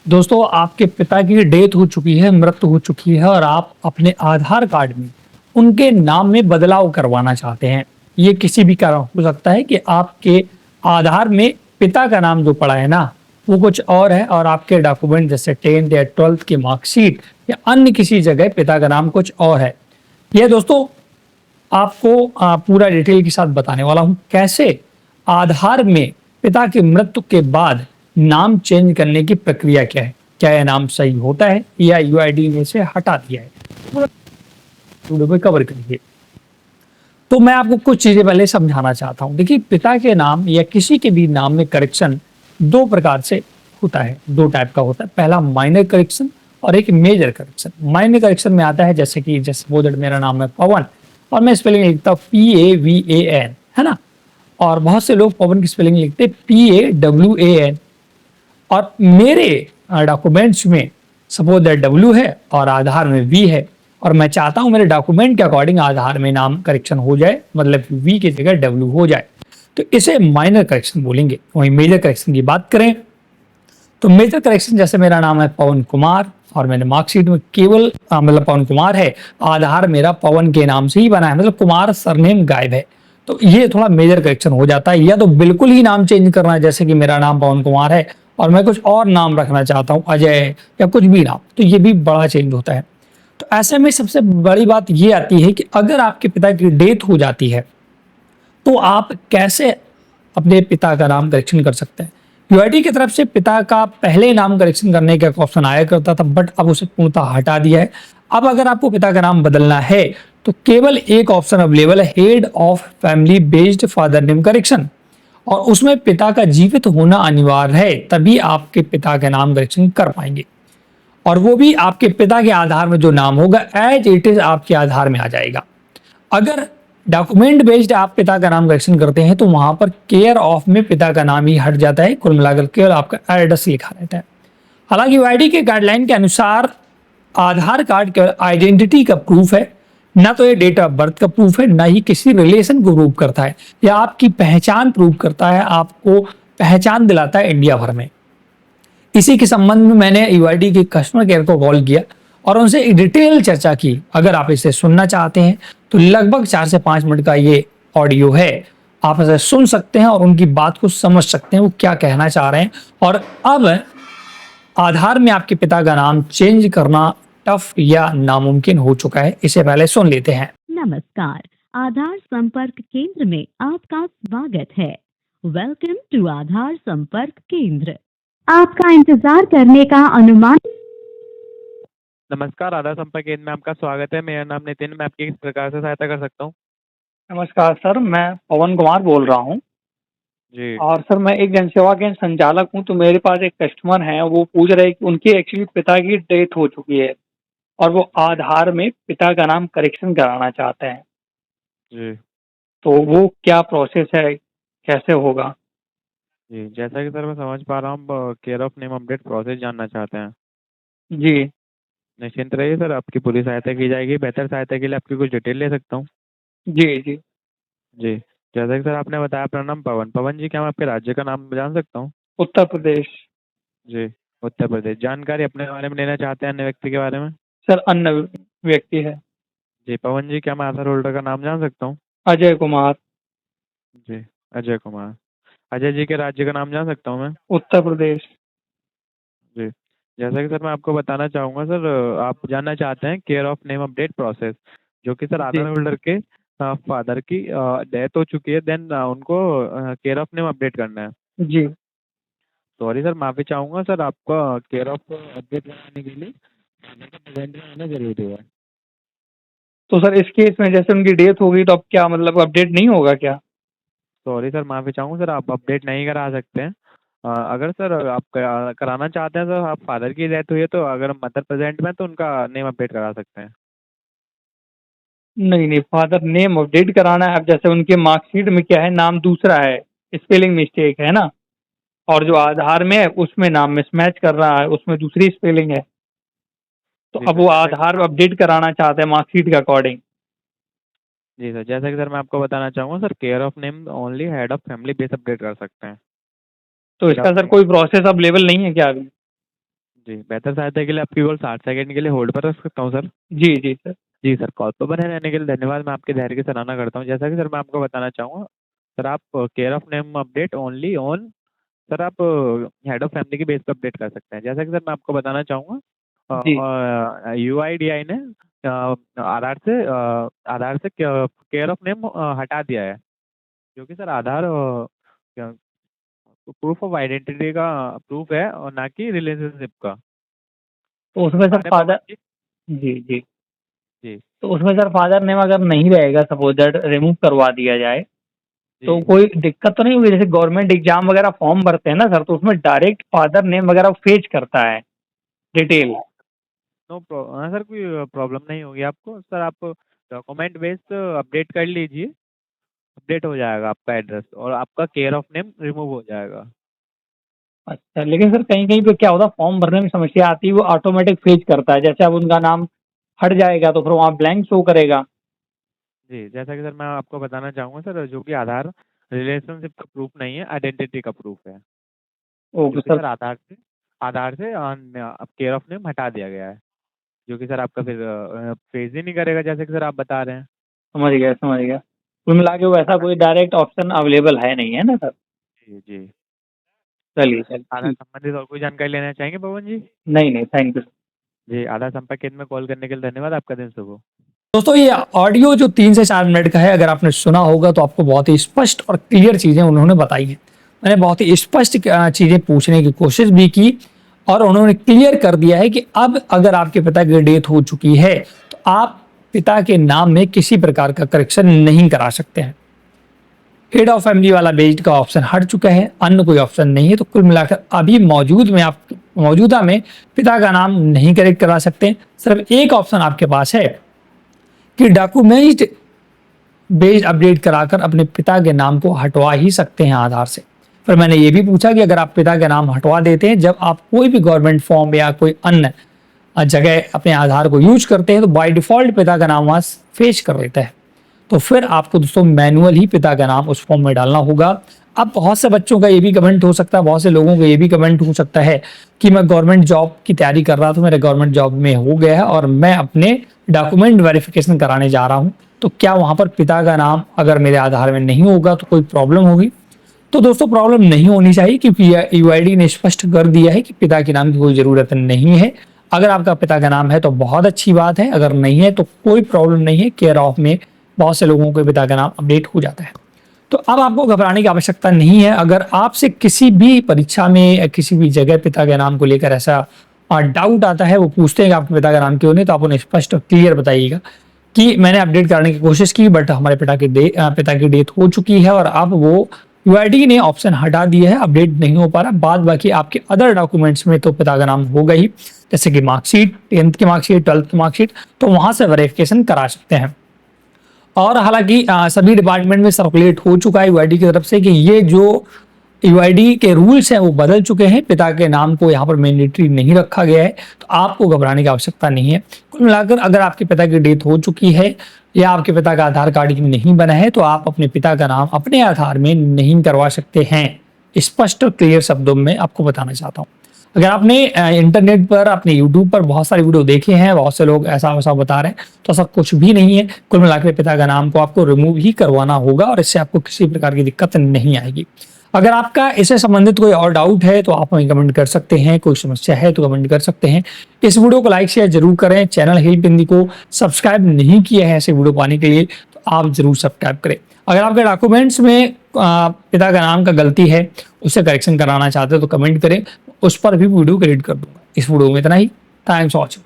दोस्तों, आपके पिता की डेथ हो चुकी है, मृत्यु हो चुकी है और आप अपने आधार कार्ड में उनके नाम में बदलाव करवाना चाहते हैं। ये किसी भी कारण हो सकता है कि आपके आधार में पिता का नाम जो पड़ा है ना, वो कुछ और है और आपके डॉक्यूमेंट जैसे 10th या 12th की मार्कशीट या अन्य किसी जगह पिता का नाम कुछ और है। यह दोस्तों आपको पूरा डिटेल के साथ बताने वाला हूं, कैसे आधार में पिता की मृत्यु के बाद नाम चेंज करने की प्रक्रिया क्या है, क्या यह नाम सही होता है या यूआईडी में से हटा दिया है, पूरा वीडियो में कवर करिए। तो मैं आपको कुछ चीजें पहले समझाना चाहता हूं। देखिए, पिता के नाम या किसी के भी नाम में करेक्शन दो प्रकार से होता है, दो टाइप का होता है। पहला माइनर करेक्शन और एक मेजर करेक्शन। माइनर करेक्शन में आता है जैसे वो मेरा नाम है पवन और मैं स्पेलिंग लिखता हूँ PAVAN, है ना। और बहुत से लोग पवन की स्पेलिंग लिखते PAWAN। और मेरे डॉक्यूमेंट्स में सपोज दैट W है और आधार में V है और मैं चाहता हूं मेरे डॉक्यूमेंट के अकॉर्डिंग आधार में नाम करेक्शन हो जाए, मतलब V की जगह W हो जाए, तो इसे माइनर करेक्शन बोलेंगे। वहीं मेजर करेक्शन की बात करें तो मेजर करेक्शन जैसे मेरा नाम है पवन कुमार और मैंने मार्कशीट में केवल मतलब पवन कुमार है, आधार मेरा पवन के नाम से ही बना है, मतलब कुमार सरनेम गायब है, तो ये थोड़ा मेजर करेक्शन हो जाता है। या तो बिल्कुल ही नाम चेंज करना है, जैसे कि मेरा नाम पवन कुमार है और मैं कुछ और नाम रखना चाहता हूँ, अजय या कुछ भी नाम, तो ये भी बड़ा चेंज होता है। तो ऐसे में सबसे बड़ी बात ये आती है कि अगर आपके पिता की डेथ हो जाती है तो आप कैसे अपने पिता का नाम करेक्शन कर सकते हैं। यूआईडी की तरफ से पिता का पहले नाम करेक्शन करने का एक ऑप्शन आया करता था, बट अब उसे पूर्णतः हटा दिया है। अब अगर आपको पिता का नाम बदलना है तो केवल एक ऑप्शन अवेलेबल है, head of family based father name correction, और उसमें पिता का जीवित होना अनिवार्य है, तभी आपके पिता का नाम करेक्शन कर पाएंगे। और वो भी आपके पिता के आधार में जो नाम होगा एज इट इज आपके आधार में आ जाएगा। अगर डॉक्यूमेंट बेस्ड आप पिता का नाम करेक्शन करते हैं तो वहां पर केयर ऑफ में पिता का नाम ही हट जाता है, कुल मिलाकर केवल आपका एड्रेस लिखा रहता है। हालांकि यूआईडी के गाइडलाइन के अनुसार आधार कार्ड केवल आइडेंटिटी का प्रूफ है, ना तो ये डेट ऑफ बर्थ का प्रूफ है, ना ही किसी रिलेशन को प्रूव करता है, या आपकी पहचान प्रूव करता है, आपको पहचान दिलाता है इंडिया भर में। इसी के संबंध में मैंने यूआईडी के कस्टमर केयर को कॉल किया और उनसे एक डिटेल चर्चा की। अगर आप इसे सुनना चाहते हैं तो लगभग 4 से 5 मिनट का ये ऑडियो है, आप इसे सुन सकते हैं और उनकी बात को समझ सकते हैं वो क्या कहना चाह रहे हैं। और अब आधार में आपके पिता का नाम चेंज करना टफ या नामुमकिन हो चुका है, इसे पहले सुन लेते हैं। नमस्कार, आधार संपर्क केंद्र में आपका स्वागत है। वेलकम टू आधार संपर्क केंद्र। आपका इंतजार करने का अनुमान। नमस्कार, आधार संपर्क केंद्र में आपका स्वागत है। मेरा नाम नितिन, मैं आपकी किस प्रकार से सहायता कर सकता हूँ? नमस्कार सर, मैं पवन कुमार बोल रहा हूँ जी। और सर मैं एक जनसेवा केंद्र संचालक हूँ। तो मेरे पास एक कस्टमर है, वो पूछ रहे हैं कि उनके एक्चुअली पिता की डेथ हो चुकी है और वो आधार में पिता का नाम करेक्शन कराना चाहते हैं। जी। तो वो क्या प्रोसेस है, कैसे होगा? जी, जैसा कि सर मैं समझ पा रहा हूँ, care of name update process जानना चाहते हैं। जी निश्चिंत रहिए सर, आपकी पूरी सहायता की जाएगी। बेहतर सहायता के लिए आपकी कुछ डिटेल ले सकता हूँ? जी जी जी। जैसा कि सर आपने बताया अपना नाम पवन। पवन जी, क्या मैं आपके राज्य का नाम जान सकता हूँ? उत्तर प्रदेश। जी, उत्तर प्रदेश। जानकारी अपने बारे में लेना चाहते हैं अन्य व्यक्ति के बारे में? सर अन्य व्यक्ति है। जी। पवन जी, क्या मैं आधार होल्डर का नाम जान सकता हूँ? अजय कुमार। जी, अजय कुमार। अजय जी के राज्य का नाम जान सकता हूँ मैं? उत्तर प्रदेश। जी। जैसा कि सर मैं आपको बताना चाहूँगा सर, आप जानना चाहते हैं care of name update process, जो कि सर जी आधार होल्डर के फादर की डेथ हो चुकी है, देन उनको केयर ऑफ नेम अपडेट करना है। जी सॉरी सर, माफ़ी चाहूँगा सर, आपका केयर ऑफ अपडेट कराने के लिए प्रेजेंट में आना जरूरी है। तो सर इस केस में जैसे उनकी डेथ हो गई तो अब क्या मतलब अपडेट नहीं होगा क्या? सॉरी सर, माफ़ी चाहूँगा सर, आप अपडेट नहीं करा सकते हैं। अगर सर आप कराना चाहते हैं सर, आप फादर की डेथ हुई है तो अगर मदर प्रेजेंट में तो उनका नेम अपडेट करा सकते हैं। नहीं नहीं, फादर नेम अपडेट कराना है। अब जैसे उनके मार्कशीट में क्या है, नाम दूसरा है, स्पेलिंग मिस्टेक है ना, और जो आधार में है उसमें नाम मिसमैच कर रहा है, उसमें दूसरी स्पेलिंग है। तो जी अब सर, वो जैसा आधार अपडेट कराना चाहते हैं मार्कशीट के अकॉर्डिंग। जी सर, जैसा कि सर मैं आपको बताना चाहूँगा sir, care of name only head of family base update कर सकते हैं। तो फिर इसका सर अपने कोई प्रोसेस अवेलेबल नहीं है क्या अभी? जी, बेहतर सहायता के लिए आपकी कॉल 60 सेकंड के लिए होल्ड पर रख सकता हूँ सर? जी जी सर। जी सर, कॉल पर बने रहने के लिए धन्यवाद। मैं आपके धैर्य की सराहना करता हूँ। जैसा कि सर मैं आपको बताना चाहूँगा, सर आप care of name update only on, sir आप हेड ऑफ फैमिली की बेस पे अपडेट कर सकते हैं। जैसा कि सर मैं आपको बताना चाहूँगा, जी यूआईडीआई ने आधार से केयर ऑफ नेम हटा दिया है, जो कि sir Aadhaar proof of identity का प्रूफ है और ना कि रिलेशनशिप का। तो उसमें सर अरे पवन फादर, जी। जी जी, जी तो उसमें सर फादर नेम अगर नहीं रहेगा, सपोज दैट रिमूव करवा दिया जाए, तो जी। कोई दिक्कत तो नहीं होगी? जैसे गवर्नमेंट एग्जाम वगैरह फॉर्म भरते हैं ना सर, तो उसमें डायरेक्ट फादर नेम वगैरह फेच करता है डिटेल। नो प्रॉब्लम, हाँ सर, कोई प्रॉब्लम नहीं होगी आपको। सर आप डॉक्यूमेंट बेस्ड अपडेट कर लीजिए, अपडेट हो जाएगा आपका एड्रेस और आपका केयर ऑफ नेम रिमूव हो जाएगा। अच्छा, लेकिन सर कहीं कहीं पे क्या होता है, फॉर्म भरने में समस्या आती है, वो ऑटोमेटिक फेच करता है। जैसे अब उनका नाम हट जाएगा तो फिर वहाँ ब्लैंक शो करेगा। जी, जैसा कि सर मैं आपको बताना चाहूँगा सर, जो कि आधार रिलेशनशिप का प्रूफ नहीं है, आइडेंटिटी का प्रूफ है, जो ओके कि सर। सर आधार से अब केयर ऑफ नेम हटा दिया गया है, जो कि सर आपका फिर फेज ही नहीं करेगा, जैसे कि सर आप बता रहे हैं। समझ गया समझ गया। कुल मिला के वो ऐसा कोई डायरेक्ट ऑप्शन अवेलेबल है नहीं, है ना सर? जी जी। चलिए चलिए आधार ठीक। संबंधित और कोई जानकारी लेना चाहेंगे पवन जी? नहीं नहीं, थैंक यू। जी, आधार संपर्क केंद्र में कॉल करने के लिए धन्यवाद। आपका दिन शुभ हो। दोस्तों, ये ऑडियो जो 3 से 4 मिनट का है, अगर आपने सुना होगा तो आपको बहुत ही स्पष्ट और क्लियर चीजें उन्होंने बताई हैं। मैंने बहुत ही स्पष्ट चीजें पूछने की कोशिश भी की और उन्होंने क्लियर कर दिया है कि अब अगर आपके पिता की डेथ हो चुकी है तो आप पिता के नाम में किसी प्रकार का करेक्शन नहीं करा सकते हैं। हेड ऑफ फैमिली वाला बेस्ड का ऑप्शन हट चुका है, अन्य कोई ऑप्शन नहीं है। तो कुल मिलाकर अभी मौजूदा में पिता का नाम नहीं करेक्ट करा सकते। सिर्फ एक ऑप्शन आपके पास है कि डॉक्यूमेंट बेस्ड अपडेट कराकर अपने पिता के नाम को हटवा ही सकते हैं आधार से। फिर मैंने ये भी पूछा कि अगर आप पिता के नाम हटवा देते हैं, जब आप कोई भी गवर्नमेंट फॉर्म या कोई अन्य जगह अपने आधार को यूज करते हैं, तो बाय डिफॉल्ट पिता का नाम वहां फेच कर देता है। तो फिर आपको दोस्तों मैनुअल ही पिता का नाम उस फॉर्म में डालना होगा। अब बहुत से बच्चों का ये भी कमेंट हो सकता है, बहुत से लोगों का ये भी कमेंट हो सकता है कि मैं गवर्नमेंट जॉब की तैयारी कर रहा था, मेरे गवर्नमेंट जॉब में हो गया है और मैं अपने डॉक्यूमेंट वेरिफिकेशन कराने जा रहा हूं, तो क्या वहां पर पिता का नाम अगर मेरे आधार में नहीं होगा तो कोई प्रॉब्लम होगी? तो दोस्तों, प्रॉब्लम नहीं होनी चाहिए, क्योंकि यूआईडी ने स्पष्ट कर दिया है कि पिता के नाम की कोई जरूरत नहीं है। अगर आपका पिता का नाम है तो बहुत अच्छी बात है, अगर नहीं है तो कोई प्रॉब्लम नहीं है। केयर ऑफ में बहुत से लोगों के पिता का नाम अपडेट हो जाता है। तो अब आपको घबराने की आवश्यकता नहीं है। अगर आपसे किसी भी परीक्षा में या किसी भी जगह पिता के नाम को लेकर ऐसा डाउट आता है, वो पूछते हैं कि आपके पिता का नाम क्यों नहीं, तो आप उन्हें स्पष्ट और क्लियर बताइएगा कि मैंने अपडेट करने की कोशिश की, बट हमारे पिता की डेथ हो चुकी है और अब वो यूआईडी ने ऑप्शन हटा दिया है, अपडेट नहीं हो पा रहा। बाद बाकी आपके अदर डॉक्यूमेंट्स में तो पिता का नाम होगा ही, जैसे कि मार्कशीट, 10th की मार्कशीट, 12th की मार्कशीट, तो वहां से वेरिफिकेशन करा सकते हैं। और हालांकि सभी डिपार्टमेंट में सर्कुलेट हो चुका है यूआईडी की तरफ से कि ये जो यूआईडी के रूल्स हैं वो बदल चुके हैं, पिता के नाम को यहाँ पर मैंडेटरी नहीं रखा गया है, तो आपको घबराने की आवश्यकता नहीं है। कुल मिलाकर अगर आपके पिता की डेथ हो चुकी है या आपके पिता का आधार कार्ड नहीं बना है, तो आप अपने पिता का नाम अपने आधार में नहीं करवा सकते हैं। स्पष्ट और क्लियर शब्दों में आपको बताना चाहता हूँ। अगर आपने इंटरनेट पर, अपने यूट्यूब पर बहुत सारे वीडियो देखे हैं, बहुत से लोग ऐसा वैसा बता रहे हैं, तो ऐसा कुछ भी नहीं है। कुल मिलाकर पिता का नाम को आपको रिमूव ही करवाना होगा और इससे आपको किसी प्रकार की दिक्कत नहीं आएगी। अगर आपका इससे संबंधित कोई और डाउट है तो आप हमें कमेंट कर सकते हैं, कोई समस्या है तो कमेंट कर सकते हैं। इस वीडियो को लाइक शेयर जरूर करें। चैनल हेल्प हिंदी को सब्सक्राइब नहीं किया है ऐसे वीडियो पाने के लिए तो आप जरूर सब्सक्राइब करें। अगर आपके डॉक्यूमेंट्स में पिता का नाम का गलती है, उसे करेक्शन कराना चाहते हो तो कमेंट करें, उस पर भी वीडियो क्रिएट कर दूंगा। इस वीडियो में इतना ही। Thanks for watching.